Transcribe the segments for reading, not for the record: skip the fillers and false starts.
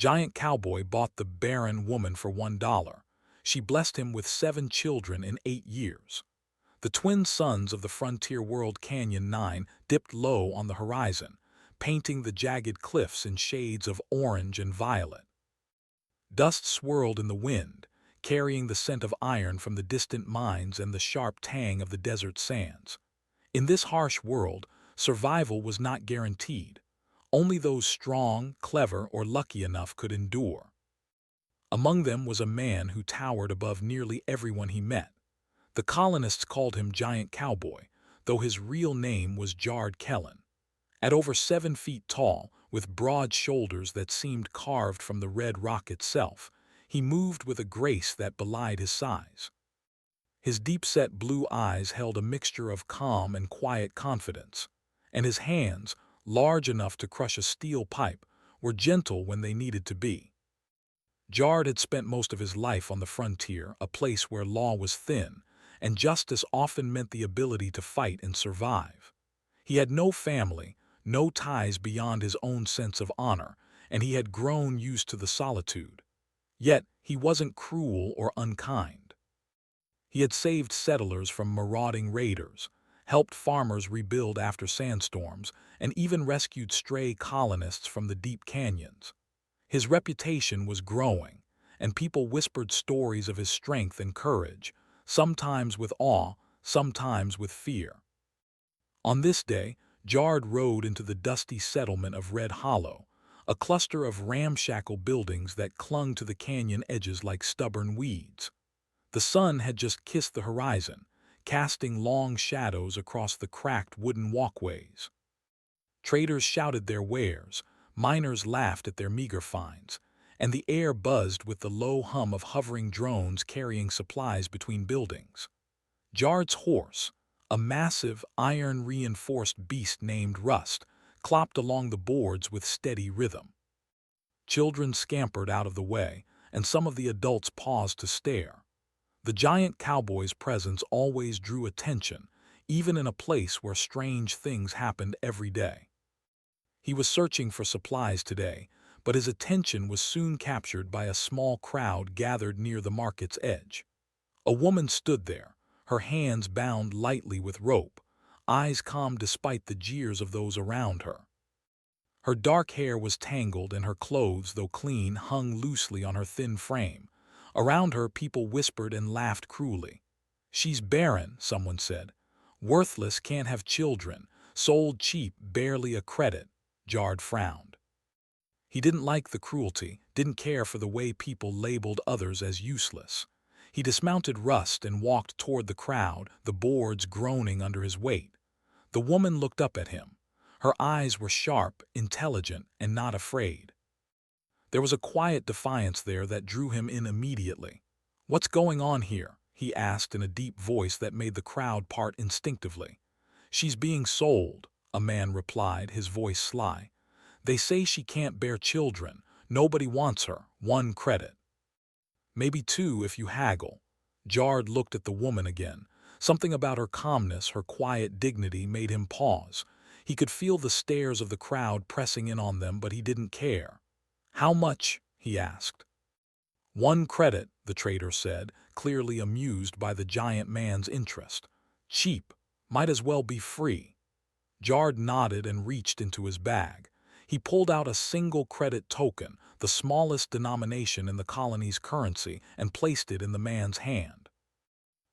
Giant Cowboy bought the Barren woman for $1. She blessed him with 7 children in 8 years. The twin suns of the frontier world Canyon 9 dipped low on the horizon, painting the jagged cliffs in shades of orange and violet. Dust swirled in the wind, carrying the scent of iron from the distant mines and the sharp tang of the desert sands. In this harsh world, survival was not guaranteed. Only those strong, clever, or lucky enough could endure. Among them was a man who towered above nearly everyone he met. The colonists called him Giant Cowboy, though his real name was Jard Kellen. At over 7 feet tall, with broad shoulders that seemed carved from the red rock itself, he moved with a grace that belied his size. His deep-set blue eyes held a mixture of calm and quiet confidence, and his hands, large enough to crush a steel pipe, were gentle when they needed to be. Jard had spent most of his life on the frontier, a place where law was thin, and justice often meant the ability to fight and survive. He had no family, no ties beyond his own sense of honor, and he had grown used to the solitude. Yet he wasn't cruel or unkind. He had saved settlers from marauding raiders, helped farmers rebuild after sandstorms, and even rescued stray colonists from the deep canyons. His reputation was growing, and people whispered stories of his strength and courage, sometimes with awe, sometimes with fear. On this day, Jard rode into the dusty settlement of Red Hollow, a cluster of ramshackle buildings that clung to the canyon edges like stubborn weeds. The sun had just kissed the horizon, casting long shadows across the cracked wooden walkways. Traders shouted their wares, miners laughed at their meager finds, and the air buzzed with the low hum of hovering drones carrying supplies between buildings. Jard's horse, a massive, iron-reinforced beast named Rust, clopped along the boards with steady rhythm. Children scampered out of the way, and some of the adults paused to stare. The giant cowboy's presence always drew attention, even in a place where strange things happened every day. He was searching for supplies today, but his attention was soon captured by a small crowd gathered near the market's edge. A woman stood there, her hands bound lightly with rope, eyes calm despite the jeers of those around her. Her dark hair was tangled and her clothes, though clean, hung loosely on her thin frame. Around her, people whispered and laughed cruelly. "She's barren," someone said. "Worthless, can't have children, sold cheap, barely a credit." Jard frowned. He didn't like the cruelty, didn't care for the way people labeled others as useless. He dismounted Rust and walked toward the crowd, the boards groaning under his weight. The woman looked up at him. Her eyes were sharp, intelligent, and not afraid. There was a quiet defiance there that drew him in immediately. "What's going on here?" he asked in a deep voice that made the crowd part instinctively. "She's being sold," a man replied, his voice sly. "They say she can't bear children. Nobody wants her. 1 credit. Maybe 2 if you haggle." Jard looked at the woman again. Something about her calmness, her quiet dignity, made him pause. He could feel the stares of the crowd pressing in on them, but he didn't care. "How much?" he asked. 1 credit, the trader said, clearly amused by the giant man's interest. "Cheap. Might as well be free." Jard nodded and reached into his bag. He pulled out a single credit token, the smallest denomination in the colony's currency, and placed it in the man's hand.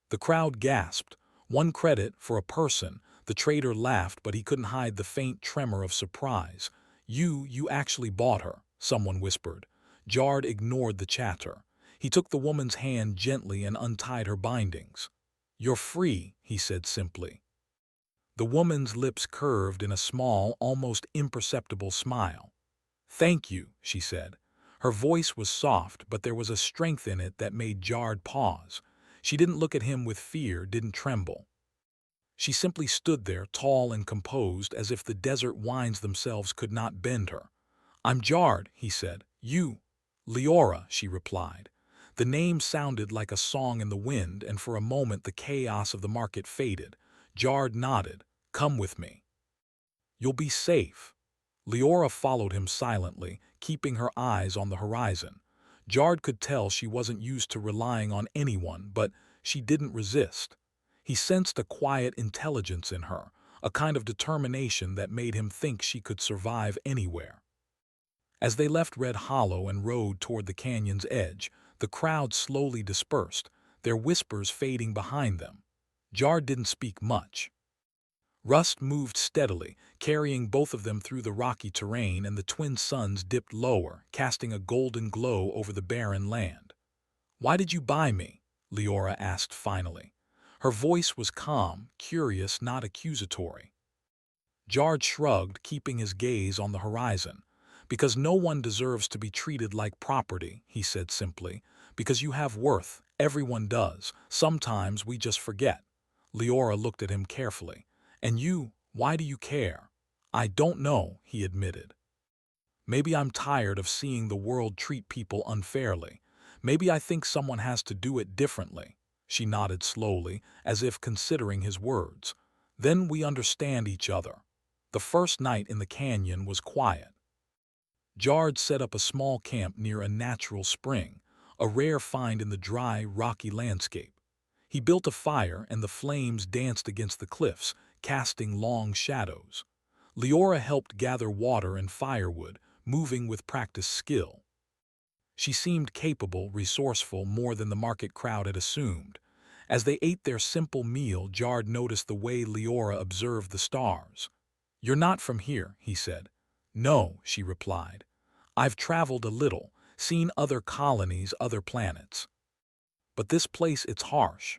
The crowd gasped. 1 credit for a person. The trader laughed, but he couldn't hide the faint tremor of surprise. You actually bought her," someone whispered. Jard ignored the chatter. He took the woman's hand gently and untied her bindings. "You're free," he said simply. The woman's lips curved in a small, almost imperceptible smile. "Thank you," she said. Her voice was soft, but there was a strength in it that made Jard pause. She didn't look at him with fear, didn't tremble. She simply stood there, tall and composed, as if the desert winds themselves could not bend her. "I'm Jard," he said. "You?" "Leora," she replied. The name sounded like a song in the wind, and for a moment the chaos of the market faded. Jard nodded. "Come with me. You'll be safe." Leora followed him silently, keeping her eyes on the horizon. Jard could tell she wasn't used to relying on anyone, but she didn't resist. He sensed a quiet intelligence in her, a kind of determination that made him think she could survive anywhere. As they left Red Hollow and rode toward the canyon's edge, the crowd slowly dispersed, their whispers fading behind them. Jard didn't speak much. Rust moved steadily, carrying both of them through the rocky terrain, and the twin suns dipped lower, casting a golden glow over the barren land. "Why did you buy me?" Leora asked finally. Her voice was calm, curious, not accusatory. Jard shrugged, keeping his gaze on the horizon. "Because no one deserves to be treated like property," he said simply. "Because you have worth. Everyone does. Sometimes we just forget." Leora looked at him carefully. "And you, why do you care?" "I don't know," he admitted. "Maybe I'm tired of seeing the world treat people unfairly. Maybe I think someone has to do it differently." She nodded slowly, as if considering his words. "Then we understand each other." The first night in the canyon was quiet. Jard set up a small camp near a natural spring, a rare find in the dry, rocky landscape. He built a fire, and the flames danced against the cliffs, casting long shadows. Leora helped gather water and firewood, moving with practiced skill. She seemed capable, resourceful, more than the market crowd had assumed. As they ate their simple meal, Jard noticed the way Leora observed the stars. "You're not from here," he said. "No," she replied. "I've traveled a little, seen other colonies, other planets. But this place, it's harsh."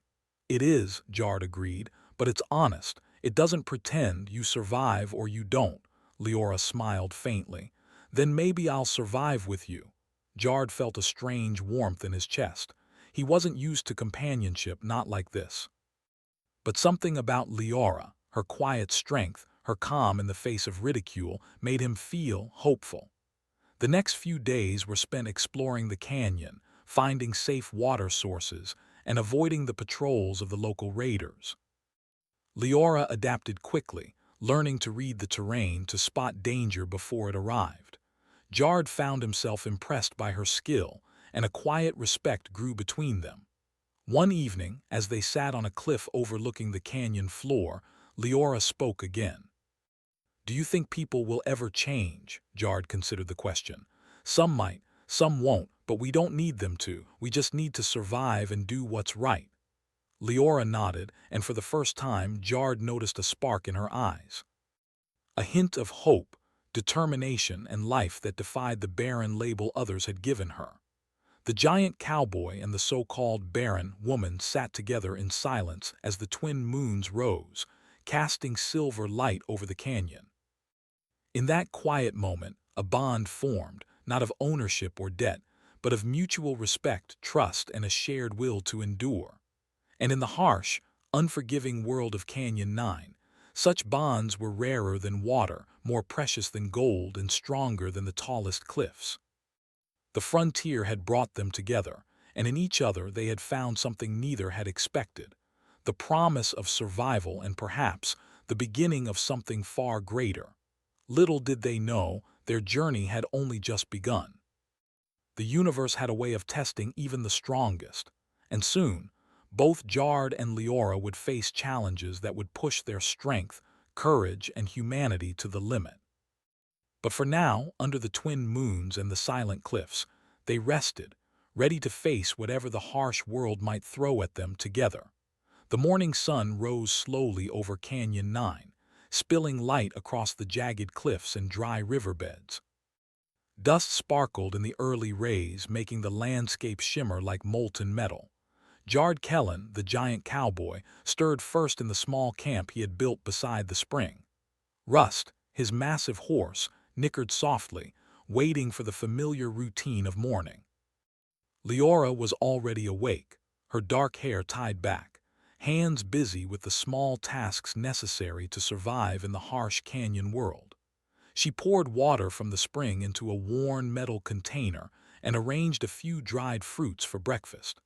"It is," Jard agreed, "but it's honest. It doesn't pretend you survive or you don't." Leora smiled faintly. "Then maybe I'll survive with you." Jard felt a strange warmth in his chest. He wasn't used to companionship, not like this. But something about Leora, her quiet strength, her calm in the face of ridicule, made him feel hopeful. The next few days were spent exploring the canyon, finding safe water sources, and avoiding the patrols of the local raiders. Leora adapted quickly, learning to read the terrain to spot danger before it arrived. Jard found himself impressed by her skill, and a quiet respect grew between them. One evening, as they sat on a cliff overlooking the canyon floor, Leora spoke again. "Do you think people will ever change?" Jard considered the question. "Some might, some won't, but we don't need them to. We just need to survive and do what's right." Leora nodded, and for the first time, Jard noticed a spark in her eyes. A hint of hope, determination, and life that defied the barren label others had given her. The giant cowboy and the so-called barren woman sat together in silence as the twin moons rose, casting silver light over the canyon. In that quiet moment, a bond formed, not of ownership or debt, but of mutual respect, trust, and a shared will to endure. And in the harsh, unforgiving world of Canyon 9, such bonds were rarer than water, more precious than gold, and stronger than the tallest cliffs. The frontier had brought them together, and in each other they had found something neither had expected: the promise of survival and perhaps the beginning of something far greater. Little did they know, their journey had only just begun. The universe had a way of testing even the strongest, and soon, both Jard and Leora would face challenges that would push their strength, courage, and humanity to the limit. But for now, under the twin moons and the silent cliffs, they rested, ready to face whatever the harsh world might throw at them together. The morning sun rose slowly over Canyon 9, spilling light across the jagged cliffs and dry riverbeds. Dust sparkled in the early rays, making the landscape shimmer like molten metal. Jard Kellen, the giant cowboy, stirred first in the small camp he had built beside the spring. Rust, his massive horse, nickered softly, waiting for the familiar routine of morning. Leora was already awake, her dark hair tied back, hands busy with the small tasks necessary to survive in the harsh canyon world. She poured water from the spring into a worn metal container and arranged a few dried fruits for breakfast.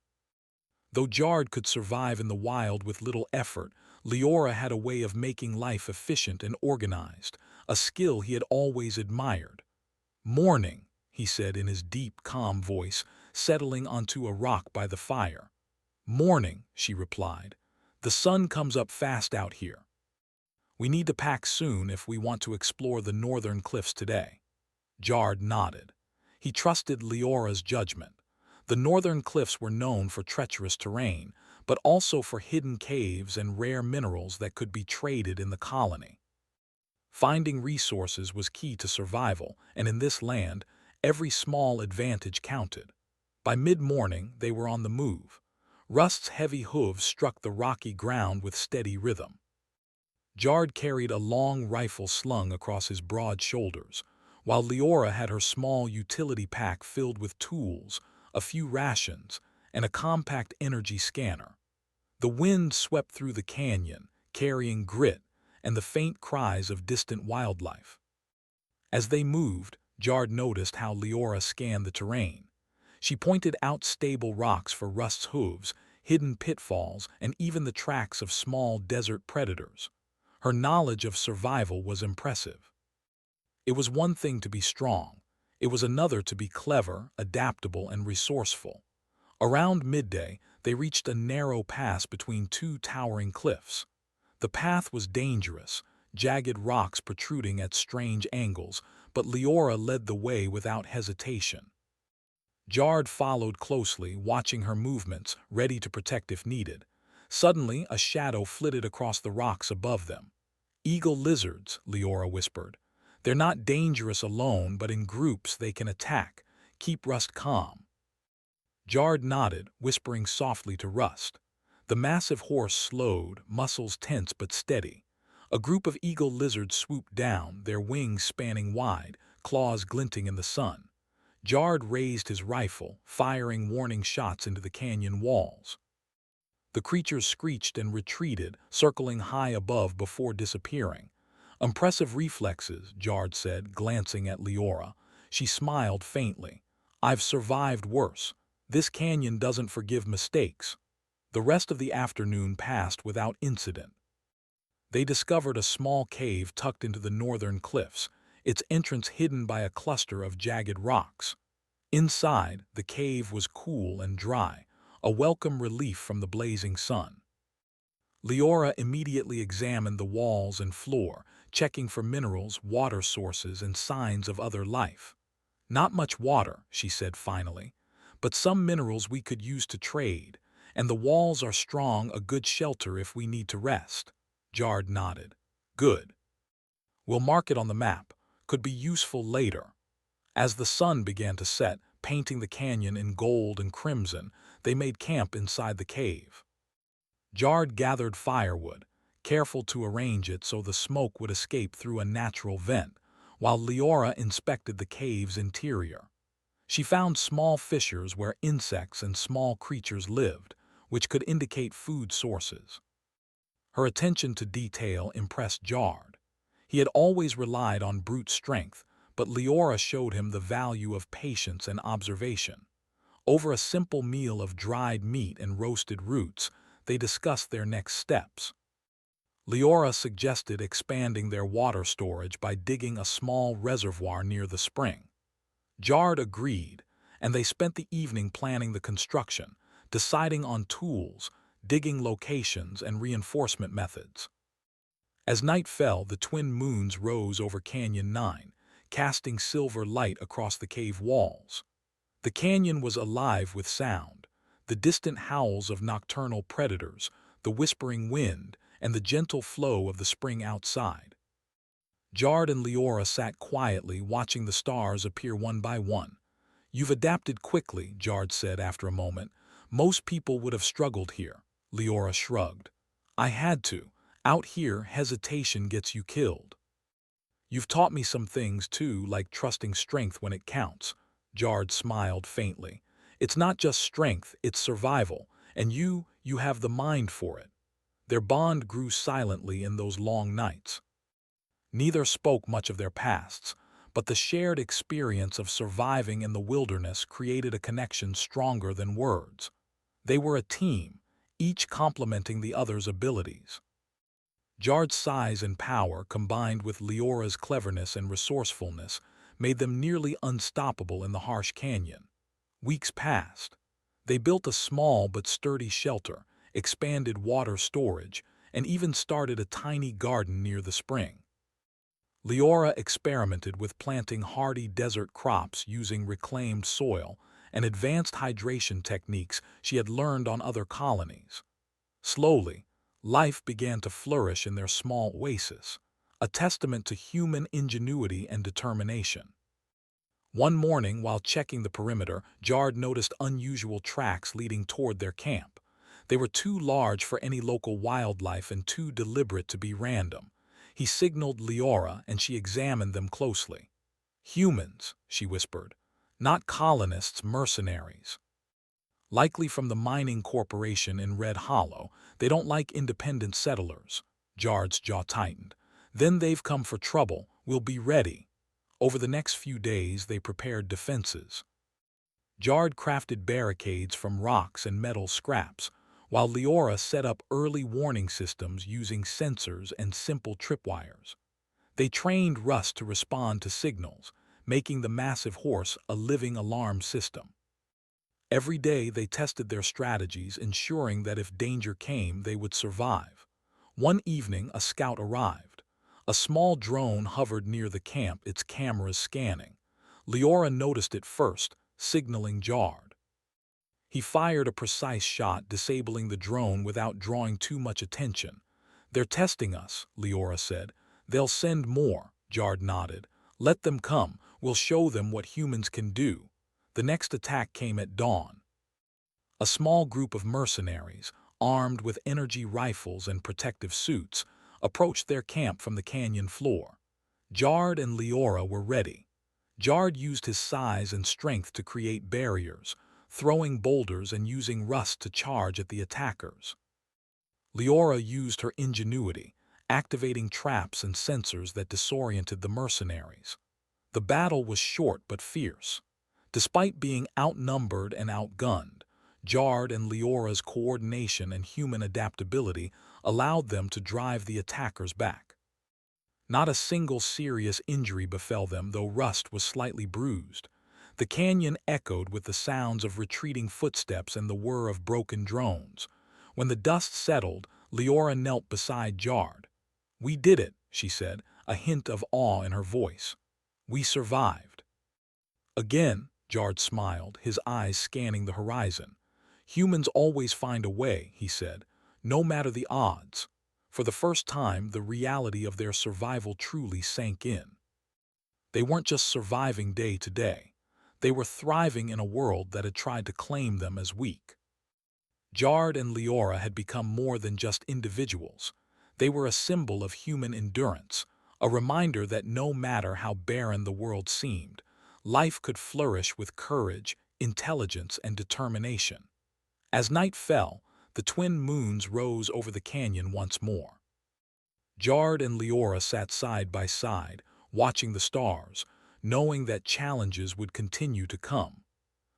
Though Jard could survive in the wild with little effort, Leora had a way of making life efficient and organized, a skill he had always admired. "Morning," he said in his deep, calm voice, settling onto a rock by the fire. "Morning," she replied. "The sun comes up fast out here. We need to pack soon if we want to explore the northern cliffs today." Jard nodded. He trusted Leora's judgment. The northern cliffs were known for treacherous terrain, but also for hidden caves and rare minerals that could be traded in the colony. Finding resources was key to survival, and in this land, every small advantage counted. By mid-morning, they were on the move. Rust's heavy hooves struck the rocky ground with steady rhythm. Jard carried a long rifle slung across his broad shoulders, while Leora had her small utility pack filled with tools, a few rations, and a compact energy scanner. The wind swept through the canyon, carrying grit and the faint cries of distant wildlife. As they moved, Jard noticed how Leora scanned the terrain. She pointed out stable rocks for Rust's hooves, hidden pitfalls, and even the tracks of small desert predators. Her knowledge of survival was impressive. It was one thing to be strong. It was another to be clever, adaptable, and resourceful. Around midday, they reached a narrow pass between two towering cliffs. The path was dangerous, jagged rocks protruding at strange angles, but Leora led the way without hesitation. Jard followed closely, watching her movements, ready to protect if needed. Suddenly, a shadow flitted across the rocks above them. "Eagle lizards," Leora whispered. "They're not dangerous alone, but in groups they can attack. Keep Rust calm." Jard nodded, whispering softly to Rust. The massive horse slowed, muscles tense but steady. A group of eagle lizards swooped down, their wings spanning wide, claws glinting in the sun. Jard raised his rifle, firing warning shots into the canyon walls. The creatures screeched and retreated, circling high above before disappearing. "Impressive reflexes," Jard said, glancing at Leora. She smiled faintly. "I've survived worse. This canyon doesn't forgive mistakes." The rest of the afternoon passed without incident. They discovered a small cave tucked into the northern cliffs, its entrance hidden by a cluster of jagged rocks. Inside, the cave was cool and dry, a welcome relief from the blazing sun. Leora immediately examined the walls and floor, checking for minerals, water sources, and signs of other life. "Not much water," she said finally, "but some minerals we could use to trade, and the walls are strong, a good shelter if we need to rest." Jard nodded. "Good. We'll mark it on the map. Could be useful later." As the sun began to set, painting the canyon in gold and crimson, they made camp inside the cave. Jard gathered firewood, careful to arrange it so the smoke would escape through a natural vent, while Leora inspected the cave's interior. She found small fissures where insects and small creatures lived, which could indicate food sources. Her attention to detail impressed Jard. He had always relied on brute strength, but Leora showed him the value of patience and observation. Over a simple meal of dried meat and roasted roots, they discussed their next steps. Leora suggested expanding their water storage by digging a small reservoir near the spring. Jard agreed, and they spent the evening planning the construction, deciding on tools, digging locations, and reinforcement methods. As night fell, the twin moons rose over Canyon 9, casting silver light across the cave walls. The canyon was alive with sound, the distant howls of nocturnal predators, the whispering wind, and the gentle flow of the spring outside. Jard and Leora sat quietly, watching the stars appear one by one. "You've adapted quickly," Jard said after a moment. "Most people would have struggled here." Leora shrugged. "I had to. Out here, hesitation gets you killed." "You've taught me some things, too, like trusting strength when it counts." Jard smiled faintly. "It's not just strength, it's survival, and you have the mind for it." Their bond grew silently in those long nights. Neither spoke much of their pasts, but the shared experience of surviving in the wilderness created a connection stronger than words. They were a team, each complementing the other's abilities. Jard's size and power, combined with Leora's cleverness and resourcefulness, made them nearly unstoppable in the harsh canyon. Weeks passed. They built a small but sturdy shelter, expanded water storage, and even started a tiny garden near the spring. Leora experimented with planting hardy desert crops using reclaimed soil and advanced hydration techniques she had learned on other colonies. Slowly, life began to flourish in their small oasis, a testament to human ingenuity and determination. One morning, while checking the perimeter, Jard noticed unusual tracks leading toward their camp. They were too large for any local wildlife and too deliberate to be random. He signaled Leora, and she examined them closely. "Humans," she whispered. "Not colonists, mercenaries. Likely from the mining corporation in Red Hollow. They don't like independent settlers." Jard's jaw tightened. "Then they've come for trouble. We'll be ready." Over the next few days, they prepared defenses. Jard crafted barricades from rocks and metal scraps, while Leora set up early warning systems using sensors and simple tripwires. They trained Russ to respond to signals, making the massive horse a living alarm system. Every day they tested their strategies, ensuring that if danger came, they would survive. One evening, a scout arrived. A small drone hovered near the camp, its cameras scanning. Leora noticed it first, signaling Jard. He fired a precise shot, disabling the drone without drawing too much attention. "They're testing us," Leora said. "They'll send more." Jard nodded. "Let them come. We'll show them what humans can do." The next attack came at dawn. A small group of mercenaries, armed with energy rifles and protective suits, approached their camp from the canyon floor. Jard and Leora were ready. Jard used his size and strength to create barriers, throwing boulders and using Rust to charge at the attackers. Leora used her ingenuity, activating traps and sensors that disoriented the mercenaries. The battle was short but fierce. Despite being outnumbered and outgunned, Jard and Leora's coordination and human adaptability allowed them to drive the attackers back. Not a single serious injury befell them, though Rust was slightly bruised. The canyon echoed with the sounds of retreating footsteps and the whir of broken drones. When the dust settled, Leora knelt beside Jard. "We did it," she said, a hint of awe in her voice. "We survived." Again, Jard smiled, his eyes scanning the horizon. "Humans always find a way," he said, "no matter the odds." For the first time, the reality of their survival truly sank in. They weren't just surviving day to day. They were thriving in a world that had tried to claim them as weak. Jard and Leora had become more than just individuals. They were a symbol of human endurance, a reminder that no matter how barren the world seemed, life could flourish with courage, intelligence, and determination. As night fell, the twin moons rose over the canyon once more. Jard and Leora sat side by side, watching the stars, knowing that challenges would continue to come.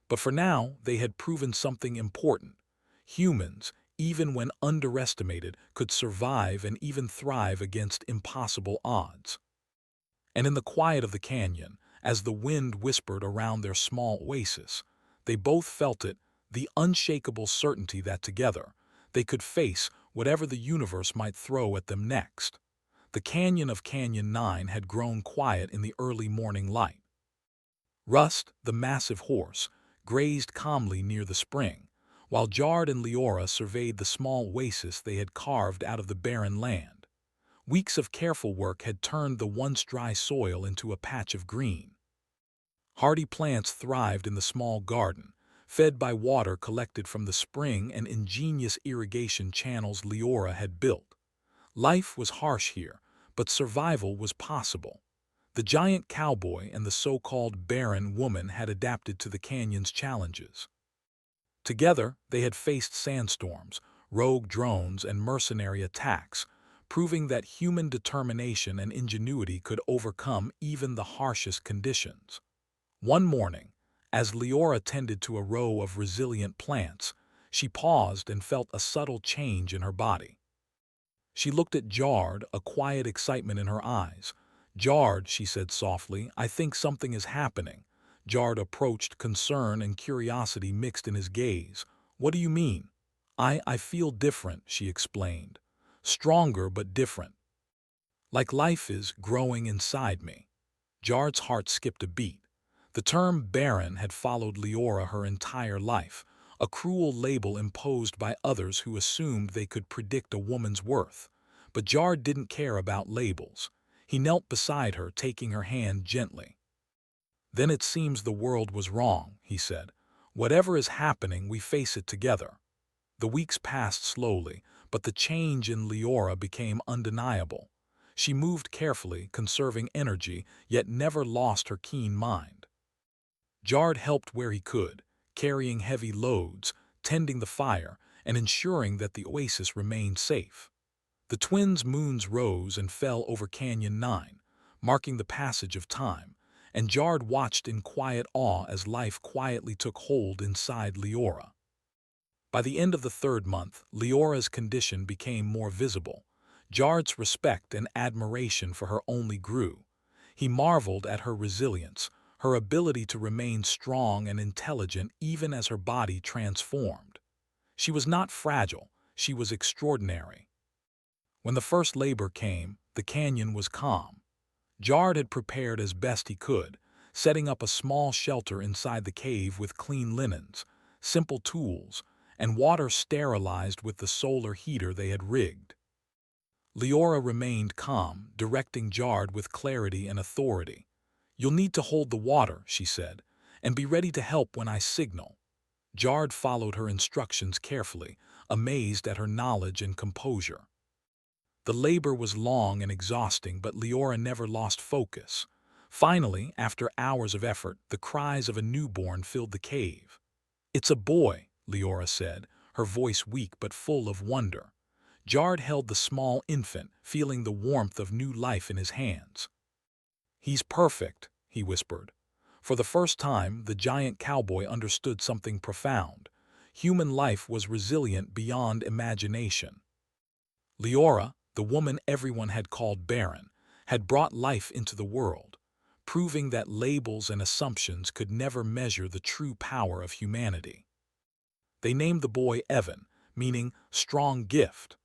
But for now, they had proven something important. Humans, even when underestimated, could survive and even thrive against impossible odds. And in the quiet of the canyon, as the wind whispered around their small oasis, they both felt it, the unshakable certainty that together, they could face whatever the universe might throw at them next. The canyon of Canyon 9 had grown quiet in the early morning light. Rust, the massive horse, grazed calmly near the spring, while Jard and Leora surveyed the small oasis they had carved out of the barren land. Weeks of careful work had turned the once dry soil into a patch of green. Hardy plants thrived in the small garden, fed by water collected from the spring and ingenious irrigation channels Leora had built. Life was harsh here, but survival was possible. The giant cowboy and the so-called Barren woman had adapted to the canyon's challenges. Together, they had faced sandstorms, rogue drones, and mercenary attacks, proving that human determination and ingenuity could overcome even the harshest conditions. One morning, as Leora tended to a row of resilient plants, she paused and felt a subtle change in her body. She looked at Jard, a quiet excitement in her eyes. "Jard," she said softly, "I think something is happening." Jard approached, concern and curiosity mixed in his gaze. "What do you mean?" I feel different," she explained. "Stronger but different. Like life is growing inside me." Jard's heart skipped a beat. The term Barren had followed Leora her entire life, a cruel label imposed by others who assumed they could predict a woman's worth. But Jard didn't care about labels. He knelt beside her, taking her hand gently. "Then it seems the world was wrong," he said. "Whatever is happening, we face it together." The weeks passed slowly, but the change in Leora became undeniable. She moved carefully, conserving energy, yet never lost her keen mind. Jard helped where he could, carrying heavy loads, tending the fire, and ensuring that the oasis remained safe. The twins' moons rose and fell over Canyon 9, marking the passage of time, and Jard watched in quiet awe as life quietly took hold inside Leora. By the end of the third month, Leora's condition became more visible. Jard's respect and admiration for her only grew. He marveled at her resilience, her ability to remain strong and intelligent even as her body transformed. She was not fragile, she was extraordinary. When the first labor came, the canyon was calm. Jard had prepared as best he could, setting up a small shelter inside the cave with clean linens, simple tools, and water sterilized with the solar heater they had rigged. Leora remained calm, directing Jard with clarity and authority. "You'll need to hold the water," she said, "and be ready to help when I signal." Jard followed her instructions carefully, amazed at her knowledge and composure. The labor was long and exhausting, but Leora never lost focus. Finally, after hours of effort, the cries of a newborn filled the cave. "It's a boy," Leora said, her voice weak but full of wonder. Jard held the small infant, feeling the warmth of new life in his hands. "He's perfect," he whispered. For the first time, the giant cowboy understood something profound. Human life was resilient beyond imagination. Leora, the woman everyone had called Barren, had brought life into the world, proving that labels and assumptions could never measure the true power of humanity. They named the boy Evan, meaning strong gift.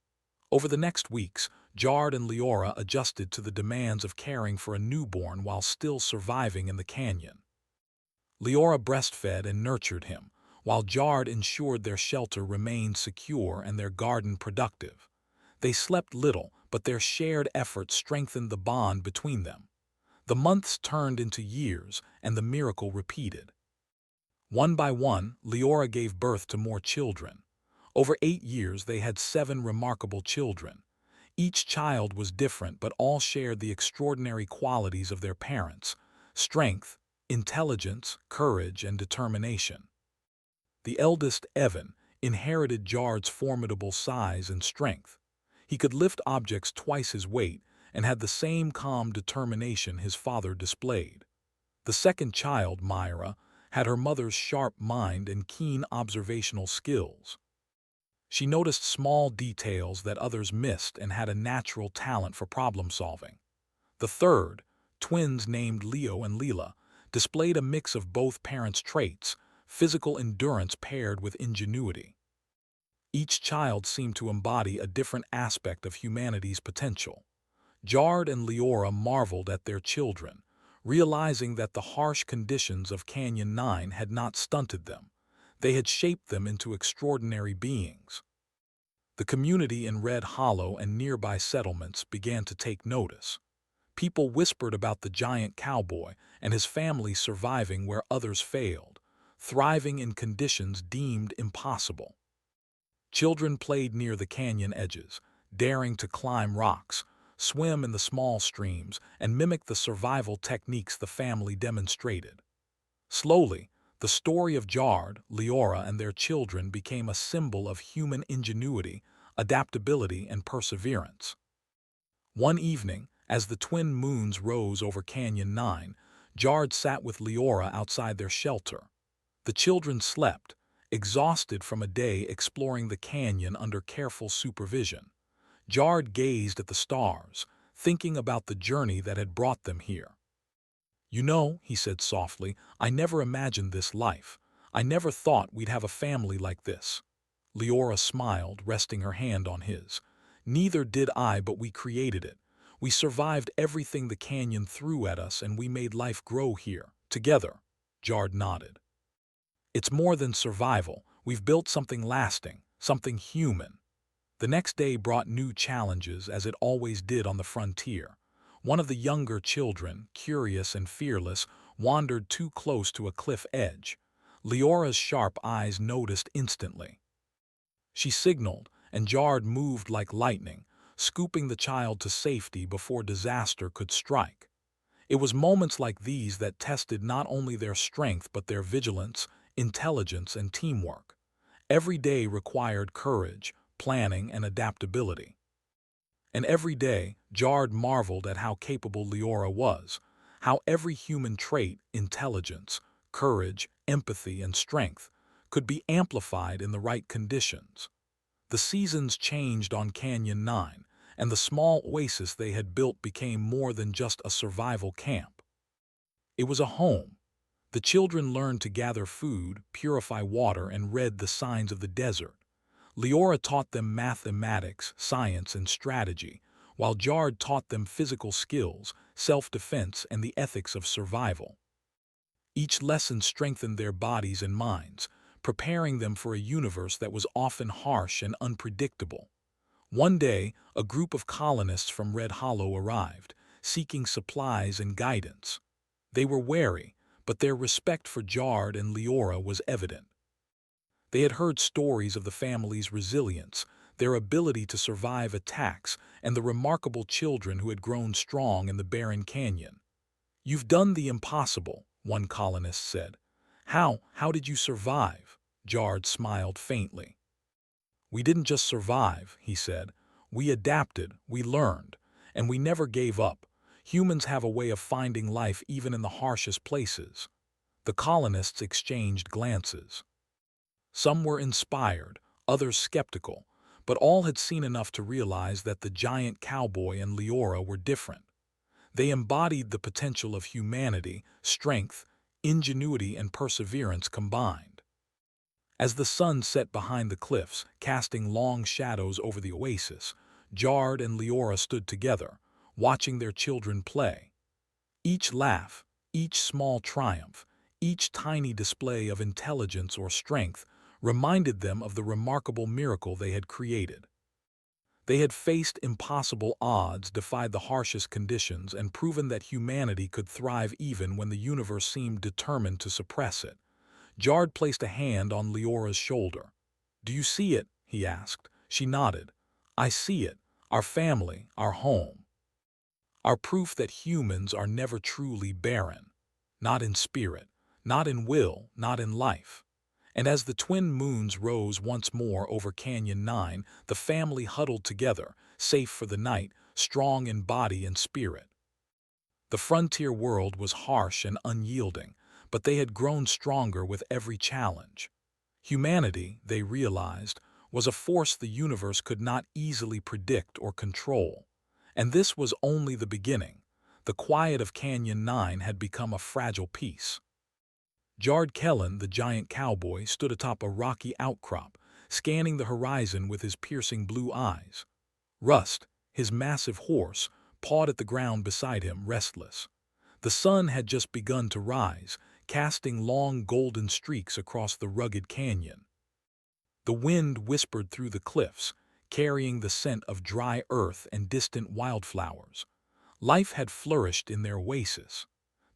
Over the next weeks, Jard and Leora adjusted to the demands of caring for a newborn while still surviving in the canyon. Leora breastfed and nurtured him, while Jard ensured their shelter remained secure and their garden productive. They slept little, but their shared efforts strengthened the bond between them. The months turned into years, and the miracle repeated. One by one, Leora gave birth to more children. Over 8 years, they had 7 remarkable children. Each child was different, but all shared the extraordinary qualities of their parents: strength, intelligence, courage, and determination. The eldest, Evan, inherited Jard's formidable size and strength. He could lift objects twice his weight and had the same calm determination his father displayed. The second child, Myra, had her mother's sharp mind and keen observational skills. She noticed small details that others missed and had a natural talent for problem-solving. The third, twins named Leo and Leela, displayed a mix of both parents' traits, physical endurance paired with ingenuity. Each child seemed to embody a different aspect of humanity's potential. Jard and Leora marveled at their children, realizing that the harsh conditions of Canyon 9 had not stunted them. They had shaped them into extraordinary beings. The community in Red Hollow and nearby settlements began to take notice. People whispered about the giant cowboy and his family surviving where others failed, thriving in conditions deemed impossible. Children played near the canyon edges, daring to climb rocks, swim in the small streams, and mimic the survival techniques the family demonstrated. Slowly, the story of Jard, Leora, and their children became a symbol of human ingenuity, adaptability, and perseverance. One evening, as the twin moons rose over Canyon 9, Jard sat with Leora outside their shelter. The children slept, exhausted from a day exploring the canyon under careful supervision. Jard gazed at the stars, thinking about the journey that had brought them here. "You know," he said softly, "I never imagined this life. I never thought we'd have a family like this." Leora smiled, resting her hand on his. "Neither did I, but we created it. We survived everything the canyon threw at us, and we made life grow here, together." Jard nodded. "It's more than survival. We've built something lasting, something human." The next day brought new challenges, as it always did on the frontier. One of the younger children, curious and fearless, wandered too close to a cliff edge. Leora's sharp eyes noticed instantly. She signaled, and Jard moved like lightning, scooping the child to safety before disaster could strike. It was moments like these that tested not only their strength but their vigilance, intelligence, and teamwork. Every day required courage, planning, and adaptability. And every day, Jard marveled at how capable Leora was, how every human trait, intelligence, courage, empathy, and strength, could be amplified in the right conditions. The seasons changed on Canyon 9, and the small oasis they had built became more than just a survival camp. It was a home. The children learned to gather food, purify water, and read the signs of the desert. Leora taught them mathematics, science, and strategy, while Jard taught them physical skills, self-defense, and the ethics of survival. Each lesson strengthened their bodies and minds, preparing them for a universe that was often harsh and unpredictable. One day, a group of colonists from Red Hollow arrived, seeking supplies and guidance. They were wary, but their respect for Jard and Leora was evident. They had heard stories of the family's resilience, their ability to survive attacks, and the remarkable children who had grown strong in the Barren Canyon. "You've done the impossible," one colonist said. How did you survive?" Jard smiled faintly. "We didn't just survive," he said. "We adapted, we learned, and we never gave up. Humans have a way of finding life even in the harshest places." The colonists exchanged glances. Some were inspired, others skeptical, but all had seen enough to realize that the giant Cowboy and Leora were different. They embodied the potential of humanity, strength, ingenuity, and perseverance combined. As the sun set behind the cliffs, casting long shadows over the oasis, Jard and Leora stood together, watching their children play. Each laugh, each small triumph, each tiny display of intelligence or strength reminded them of the remarkable miracle they had created. They had faced impossible odds, defied the harshest conditions, and proven that humanity could thrive even when the universe seemed determined to suppress it. Jard placed a hand on Leora's shoulder. "Do you see it?" he asked. She nodded. "I see it. Our family, our home. Our proof that humans are never truly barren. Not in spirit, not in will, not in life." And as the twin moons rose once more over Canyon 9, the family huddled together, safe for the night, strong in body and spirit. The frontier world was harsh and unyielding, but they had grown stronger with every challenge. Humanity, they realized, was a force the universe could not easily predict or control. And this was only the beginning. The quiet of Canyon 9 had become a fragile peace. Jard Kellen, the giant cowboy, stood atop a rocky outcrop, scanning the horizon with his piercing blue eyes. Rust, his massive horse, pawed at the ground beside him, restless. The sun had just begun to rise, casting long golden streaks across the rugged canyon. The wind whispered through the cliffs, carrying the scent of dry earth and distant wildflowers. Life had flourished in their oasis.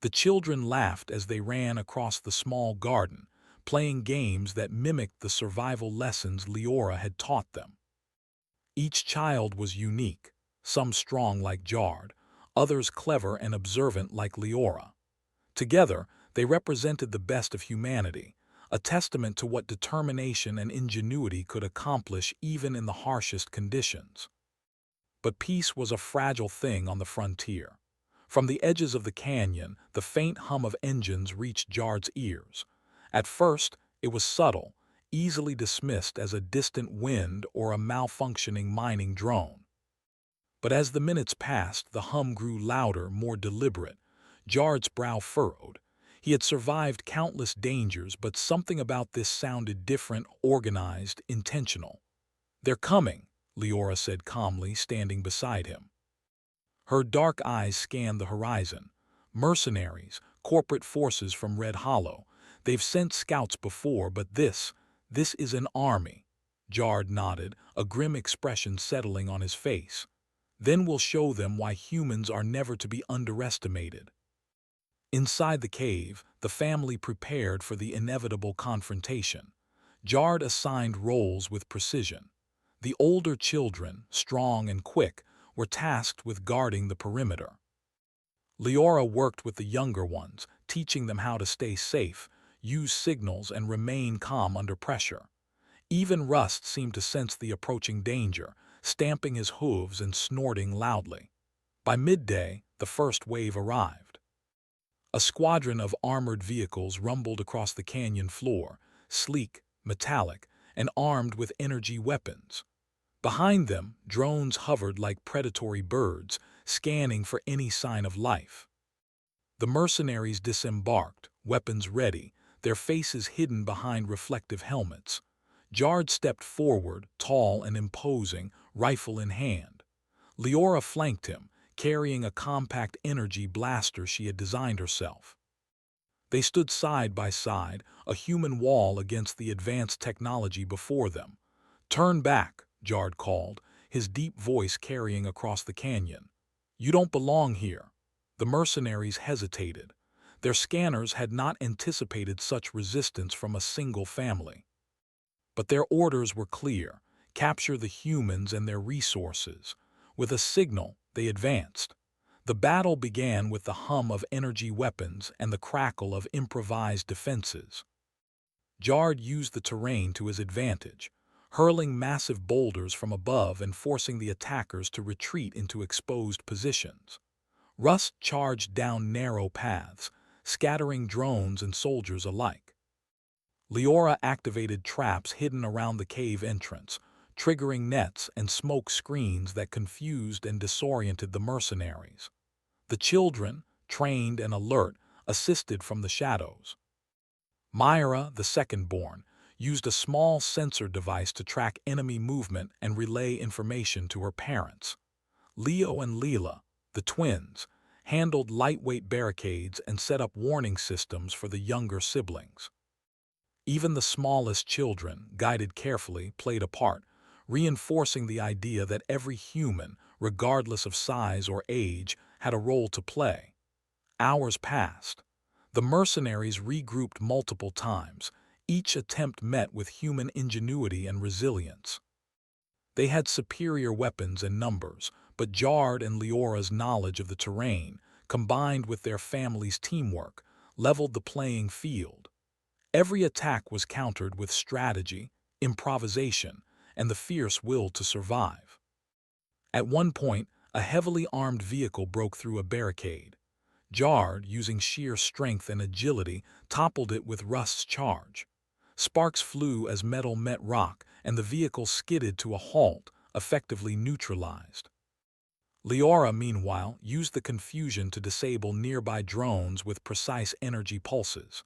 The children laughed as they ran across the small garden, playing games that mimicked the survival lessons Leora had taught them. Each child was unique, some strong like Jard, others clever and observant like Leora. Together, they represented the best of humanity, a testament to what determination and ingenuity could accomplish even in the harshest conditions. But peace was a fragile thing on the frontier. From the edges of the canyon, the faint hum of engines reached Jard's ears. At first, it was subtle, easily dismissed as a distant wind or a malfunctioning mining drone. But as the minutes passed, the hum grew louder, more deliberate. Jared's brow furrowed. He had survived countless dangers, but something about this sounded different, organized, intentional. "They're coming," Leora said calmly, standing beside him. Her dark eyes scanned the horizon. "Mercenaries, corporate forces from Red Hollow. They've sent scouts before, but this is an army." Jared nodded, a grim expression settling on his face. "Then we'll show them why humans are never to be underestimated." Inside the cave, the family prepared for the inevitable confrontation. Jared assigned roles with precision. The older children, strong and quick, were tasked with guarding the perimeter. Leora worked with the younger ones, teaching them how to stay safe, use signals, and remain calm under pressure. Even Rust seemed to sense the approaching danger, stamping his hooves and snorting loudly. By midday, the first wave arrived. A squadron of armored vehicles rumbled across the canyon floor, sleek, metallic, and armed with energy weapons. Behind them, drones hovered like predatory birds, scanning for any sign of life. The mercenaries disembarked, weapons ready, their faces hidden behind reflective helmets. Jared stepped forward, tall and imposing, rifle in hand. Leora flanked him, carrying a compact energy blaster she had designed herself. They stood side by side, a human wall against the advanced technology before them. "Turn back," Jared called, his deep voice carrying across the canyon. "You don't belong here." The mercenaries hesitated. Their scanners had not anticipated such resistance from a single family. But their orders were clear: capture the humans and their resources. With a signal, they advanced. The battle began with the hum of energy weapons and the crackle of improvised defenses. Jared used the terrain to his advantage, hurling massive boulders from above and forcing the attackers to retreat into exposed positions. Rust charged down narrow paths, scattering drones and soldiers alike. Leora activated traps hidden around the cave entrance, triggering nets and smoke screens that confused and disoriented the mercenaries. The children, trained and alert, assisted from the shadows. Myra, the second-born, used a small sensor device to track enemy movement and relay information to her parents. Leo and Leela, the twins, handled lightweight barricades and set up warning systems for the younger siblings. Even the smallest children, guided carefully, played a part, reinforcing the idea that every human, regardless of size or age, had a role to play. Hours passed. The mercenaries regrouped multiple times, each attempt met with human ingenuity and resilience. They had superior weapons and numbers, but Jared and Leora's knowledge of the terrain, combined with their family's teamwork, leveled the playing field. Every attack was countered with strategy, improvisation, and the fierce will to survive. At one point, a heavily armed vehicle broke through a barricade. Jared, using sheer strength and agility, toppled it with Rust's charge. Sparks flew as metal met rock, and the vehicle skidded to a halt, effectively neutralized. Leora, meanwhile, used the confusion to disable nearby drones with precise energy pulses.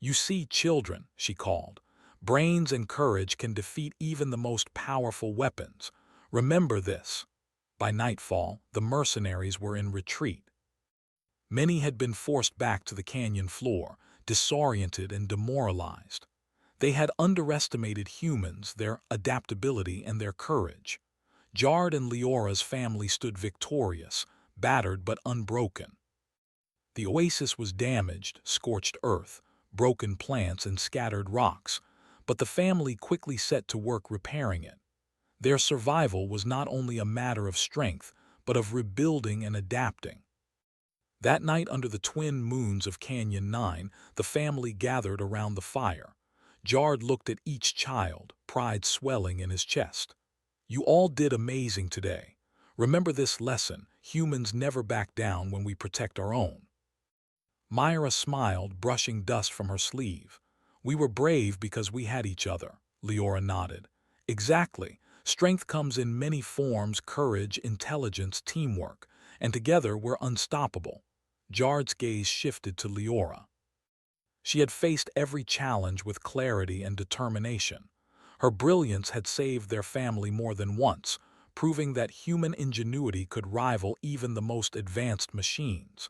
"You see, children," she called. "Brains and courage can defeat even the most powerful weapons. Remember this." By nightfall, the mercenaries were in retreat. Many had been forced back to the canyon floor, disoriented and demoralized. They had underestimated humans, their adaptability, and their courage. Jared and Leora's family stood victorious, battered but unbroken. The oasis was damaged, scorched earth, broken plants, and scattered rocks, but the family quickly set to work repairing it. Their survival was not only a matter of strength, but of rebuilding and adapting. That night, under the twin moons of Canyon 9, the family gathered around the fire. Jared looked at each child, pride swelling in his chest. "You all did amazing today. Remember this lesson: humans never back down when we protect our own." Myra smiled, brushing dust from her sleeve. "We were brave because we had each other," Leora nodded. "Exactly. Strength comes in many forms: courage, intelligence, teamwork, and together we're unstoppable. Jared's gaze shifted to Leora. She had faced every challenge with clarity and determination. Her brilliance had saved their family more than once, proving that human ingenuity could rival even the most advanced machines.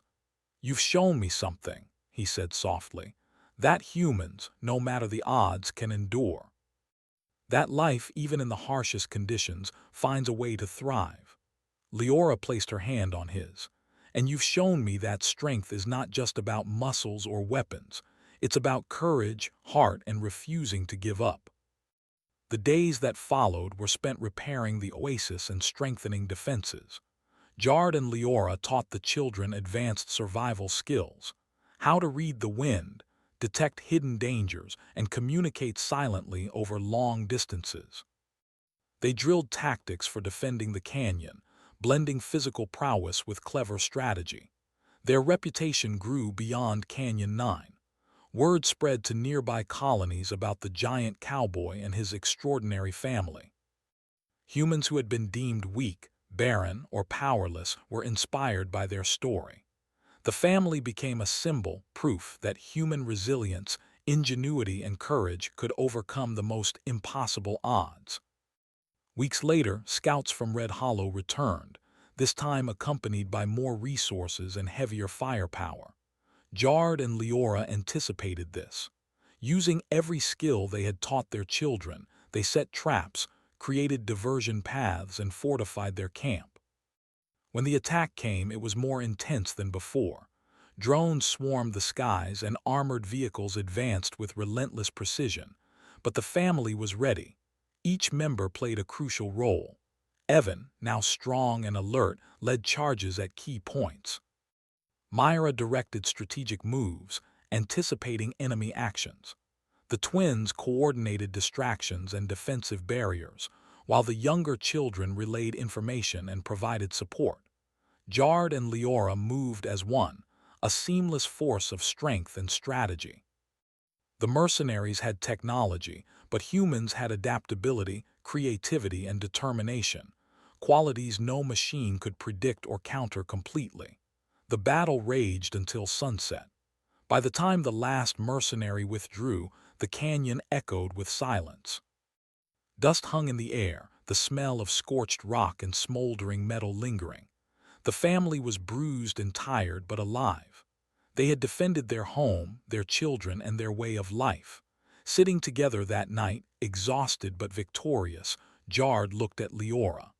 "You've shown me something," he said softly, "that humans, no matter the odds, can endure. That life, even in the harshest conditions, finds a way to thrive." Leora placed her hand on his. "And you've shown me that strength is not just about muscles or weapons. It's about courage, heart, and refusing to give up." The days that followed were spent repairing the oasis and strengthening defenses. Jared and Leora taught the children advanced survival skills: how to read the wind, detect hidden dangers, and communicate silently over long distances. They drilled tactics for defending the canyon, blending physical prowess with clever strategy. Their reputation grew beyond Canyon 9. Word spread to nearby colonies about the giant cowboy and his extraordinary family. Humans who had been deemed weak, barren, or powerless were inspired by their story. The family became a symbol, proof that human resilience, ingenuity, and courage could overcome the most impossible odds. Weeks later, scouts from Red Hollow returned, this time accompanied by more resources and heavier firepower. Jared and Leora anticipated this. Using every skill they had taught their children, they set traps, created diversion paths, and fortified their camp. When the attack came, it was more intense than before. Drones swarmed the skies and armored vehicles advanced with relentless precision. But the family was ready. Each member played a crucial role. Evan, now strong and alert, led charges at key points. Myra directed strategic moves, anticipating enemy actions. The twins coordinated distractions and defensive barriers, while the younger children relayed information and provided support. Jared and Leora moved as one, a seamless force of strength and strategy. The mercenaries had technology, but humans had adaptability, creativity, and determination, qualities no machine could predict or counter completely. The battle raged until sunset. By the time the last mercenary withdrew, the canyon echoed with silence. Dust hung in the air, the smell of scorched rock and smoldering metal lingering. The family was bruised and tired but alive. They had defended their home, their children, and their way of life. Sitting together that night, exhausted but victorious, Jared looked at Leora.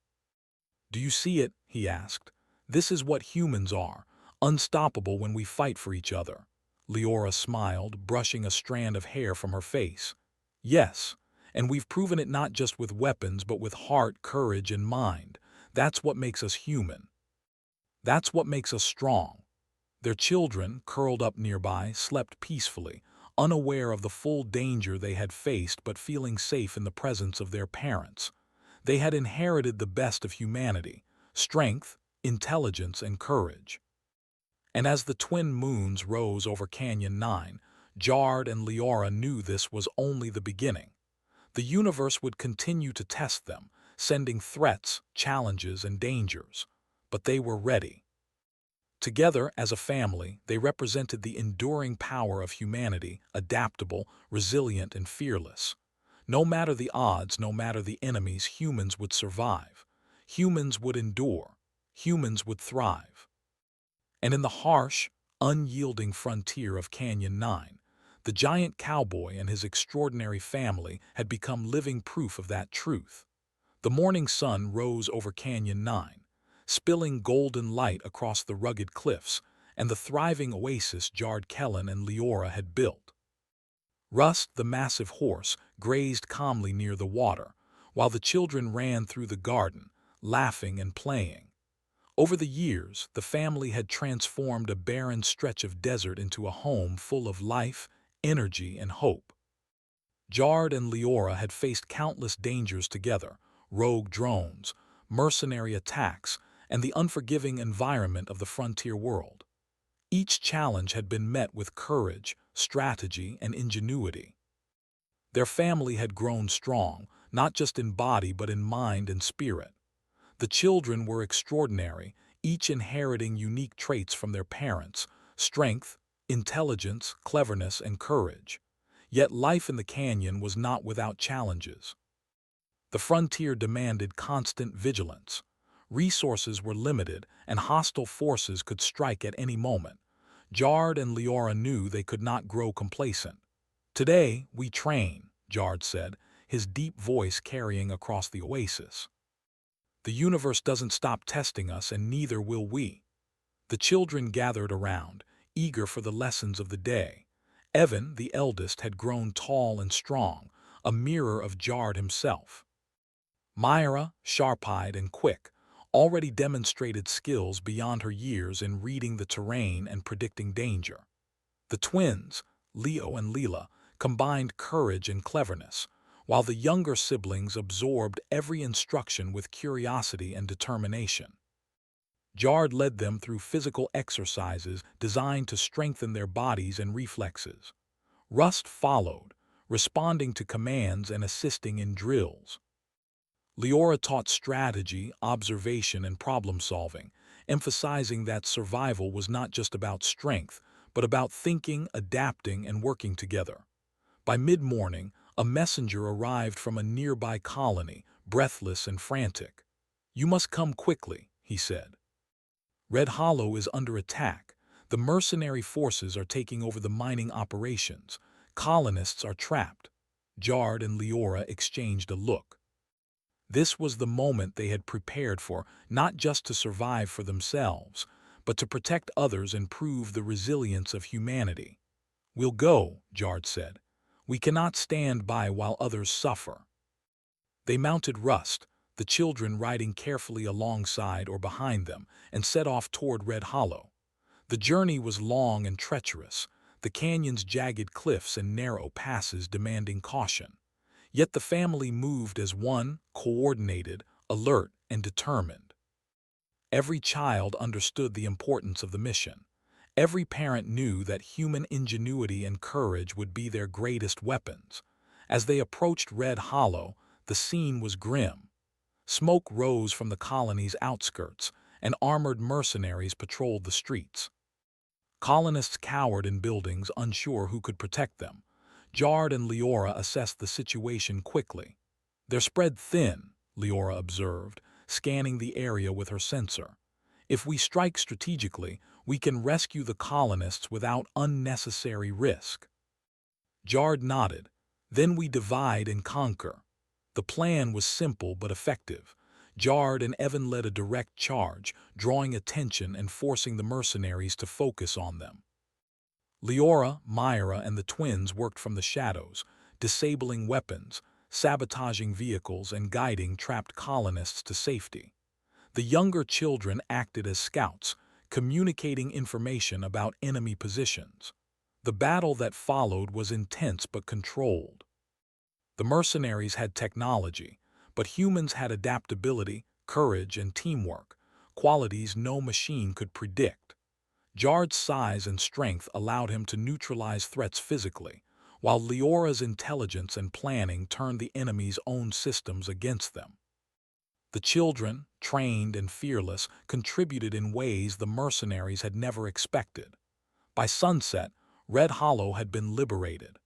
"Do you see it?" he asked. "This is what humans are, unstoppable when we fight for each other." Leora smiled, brushing a strand of hair from her face. "Yes, and we've proven it not just with weapons but with heart, courage, and mind. That's what makes us human. That's what makes us strong." Their children, curled up nearby, slept peacefully, unaware of the full danger they had faced but feeling safe in the presence of their parents. They had inherited the best of humanity: strength, intelligence, and courage. And as the twin moons rose over Canyon 9, Jared and Leora knew this was only the beginning. The universe would continue to test them, sending threats, challenges, and dangers. But they were ready. Together, as a family, they represented the enduring power of humanity, adaptable, resilient, and fearless. No matter the odds, no matter the enemies, humans would survive. Humans would endure. Humans would thrive. And in the harsh, unyielding frontier of Canyon 9, the giant cowboy and his extraordinary family had become living proof of that truth. The morning sun rose over Canyon 9, spilling golden light across the rugged cliffs and the thriving oasis Jared Kellen and Leora had built. Rust, the massive horse, grazed calmly near the water, while the children ran through the garden, laughing and playing. Over the years, the family had transformed a barren stretch of desert into a home full of life, energy, and hope. Jared and Leora had faced countless dangers together: rogue drones, mercenary attacks, and the unforgiving environment of the frontier world. Each challenge had been met with courage, strategy, and ingenuity. Their family had grown strong, not just in body but in mind and spirit. The children were extraordinary, each inheriting unique traits from their parents: strength, intelligence, cleverness, and courage. Yet life in the canyon was not without challenges. The frontier demanded constant vigilance. Resources were limited, and hostile forces could strike at any moment. Jard and Leora knew they could not grow complacent. "Today, we train," Jard said, his deep voice carrying across the oasis. "The universe doesn't stop testing us, and neither will we." The children gathered around, eager for the lessons of the day. Evan, the eldest, had grown tall and strong, a mirror of Jard himself. Myra, sharp-eyed and quick, already demonstrated skills beyond her years in reading the terrain and predicting danger. The twins, Leo and Leela, combined courage and cleverness, while the younger siblings absorbed every instruction with curiosity and determination. Jard led them through physical exercises designed to strengthen their bodies and reflexes. Rust followed, responding to commands and assisting in drills. Leora taught strategy, observation, and problem-solving, emphasizing that survival was not just about strength, but about thinking, adapting, and working together. By mid-morning, a messenger arrived from a nearby colony, breathless and frantic. "You must come quickly," he said. "Red Hollow is under attack. The mercenary forces are taking over the mining operations. Colonists are trapped." Jard and Leora exchanged a look. This was the moment they had prepared for, not just to survive for themselves, but to protect others and prove the resilience of humanity. "We'll go," Jard said. "We cannot stand by while others suffer." They mounted Rust, the children riding carefully alongside or behind them, and set off toward Red Hollow. The journey was long and treacherous, the canyon's jagged cliffs and narrow passes demanding caution. Yet the family moved as one, coordinated, alert, and determined. Every child understood the importance of the mission. Every parent knew that human ingenuity and courage would be their greatest weapons. As they approached Red Hollow, the scene was grim. Smoke rose from the colony's outskirts, and armored mercenaries patrolled the streets. Colonists cowered in buildings, unsure who could protect them. Jard and Leora assessed the situation quickly. "They're spread thin," Leora observed, scanning the area with her sensor. "If we strike strategically, we can rescue the colonists without unnecessary risk." Jard nodded. "Then we divide and conquer." The plan was simple but effective. Jard and Evan led a direct charge, drawing attention and forcing the mercenaries to focus on them. Leora, Myra, and the twins worked from the shadows, disabling weapons, sabotaging vehicles, and guiding trapped colonists to safety. The younger children acted as scouts, communicating information about enemy positions. The battle that followed was intense but controlled. The mercenaries had technology, but humans had adaptability, courage, and teamwork, qualities no machine could predict. Jard's size and strength allowed him to neutralize threats physically, while Leora's intelligence and planning turned the enemy's own systems against them. The children, trained and fearless, contributed in ways the mercenaries had never expected. By sunset, Red Hollow had been liberated.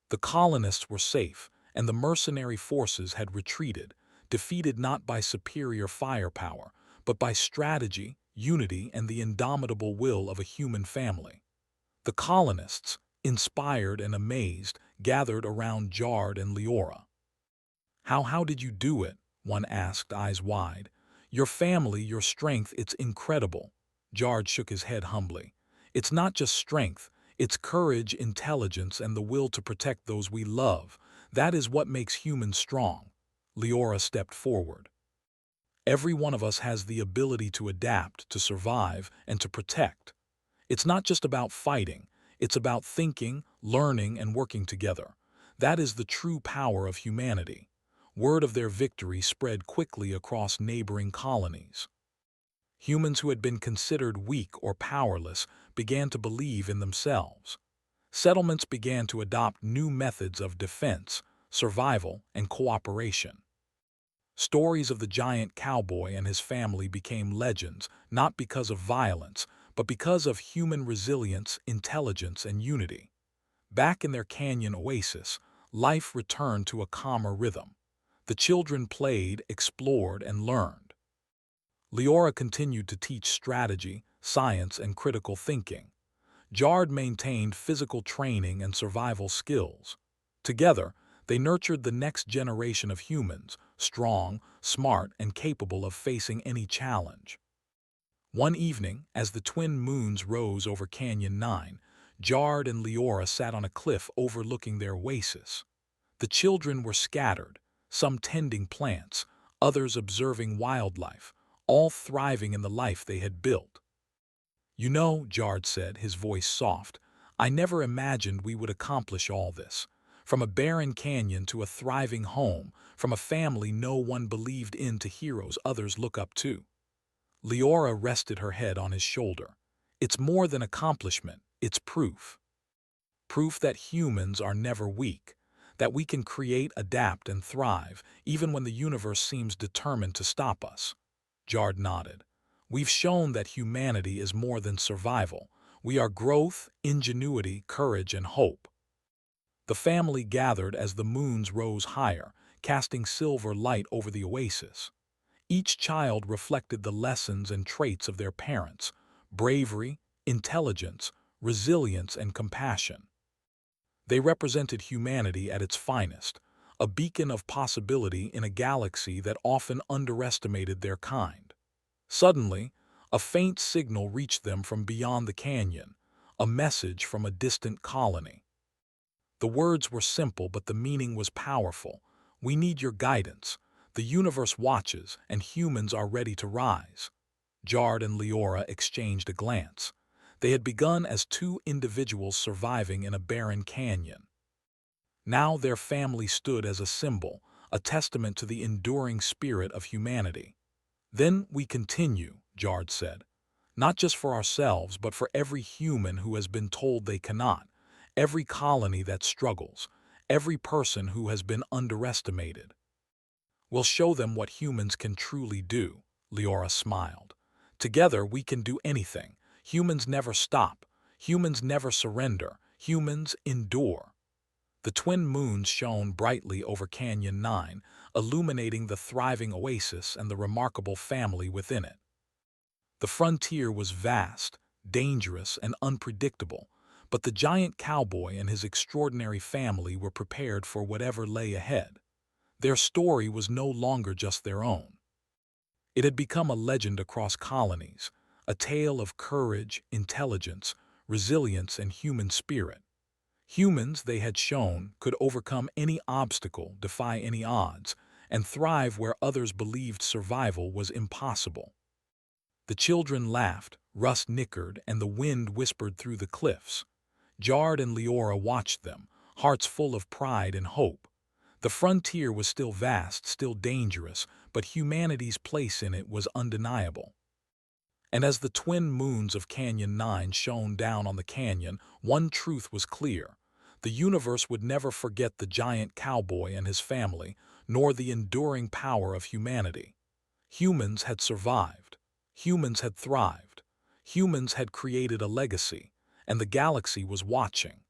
The colonists were safe, and the mercenary forces had retreated, defeated not by superior firepower, but by strategy, unity, and the indomitable will of a human family. The colonists, inspired and amazed, gathered around Jard and Leora. How did you do it?" one asked, eyes wide. "Your family, your strength, it's incredible." Jard shook his head humbly. "It's not just strength, it's courage, intelligence, and the will to protect those we love. That is what makes humans strong." Leora stepped forward. "Every one of us has the ability to adapt, to survive, and to protect. It's not just about fighting, it's about thinking, learning, and working together. That is the true power of humanity." Word of their victory spread quickly across neighboring colonies. Humans who had been considered weak or powerless began to believe in themselves. Settlements began to adopt new methods of defense, survival, and cooperation. Stories of the giant cowboy and his family became legends, not because of violence, but because of human resilience, intelligence, and unity. Back in their canyon oasis, life returned to a calmer rhythm. The children played, explored, and learned. Leora continued to teach strategy, science, and critical thinking. Jard maintained physical training and survival skills. Together, they nurtured the next generation of humans, strong, smart, and capable of facing any challenge. One evening, as the twin moons rose over Canyon 9, Jard and Leora sat on a cliff overlooking their oasis. The children were scattered, some tending plants, others observing wildlife, all thriving in the life they had built. "You know," Jard said, his voice soft, "I never imagined we would accomplish all this. From a barren canyon to a thriving home, from a family no one believed in to heroes others look up to." Leora rested her head on his shoulder. "It's more than accomplishment, it's proof. Proof that humans are never weak, that we can create, adapt, and thrive, even when the universe seems determined to stop us." Jard nodded. "We've shown that humanity is more than survival. We are growth, ingenuity, courage, and hope." The family gathered as the moons rose higher, casting silver light over the oasis. Each child reflected the lessons and traits of their parents: bravery, intelligence, resilience, and compassion. They represented humanity at its finest, a beacon of possibility in a galaxy that often underestimated their kind. Suddenly, a faint signal reached them from beyond the canyon, a message from a distant colony. The words were simple, but the meaning was powerful. "We need your guidance. The universe watches, and humans are ready to rise." Jard and Leora exchanged a glance. They had begun as two individuals surviving in a barren canyon. Now their family stood as a symbol, a testament to the enduring spirit of humanity. "Then we continue," Jard said. "Not just for ourselves, but for every human who has been told they cannot, every colony that struggles, every person who has been underestimated. We'll show them what humans can truly do." Leora smiled. "Together we can do anything. Humans never stop. Humans never surrender. Humans endure." The twin moons shone brightly over Canyon 9, illuminating the thriving oasis and the remarkable family within it. The frontier was vast, dangerous, and unpredictable, but the giant cowboy and his extraordinary family were prepared for whatever lay ahead. Their story was no longer just their own. It had become a legend across colonies, a tale of courage, intelligence, resilience, and human spirit. Humans, they had shown, could overcome any obstacle, defy any odds, and thrive where others believed survival was impossible. The children laughed, Russ nickered, and the wind whispered through the cliffs. Jard and Leora watched them, hearts full of pride and hope. The frontier was still vast, still dangerous, but humanity's place in it was undeniable. And as the twin moons of Canyon 9 shone down on the canyon, one truth was clear: the universe would never forget the giant cowboy and his family, nor the enduring power of humanity. Humans had survived. Humans had thrived. Humans had created a legacy, and the galaxy was watching.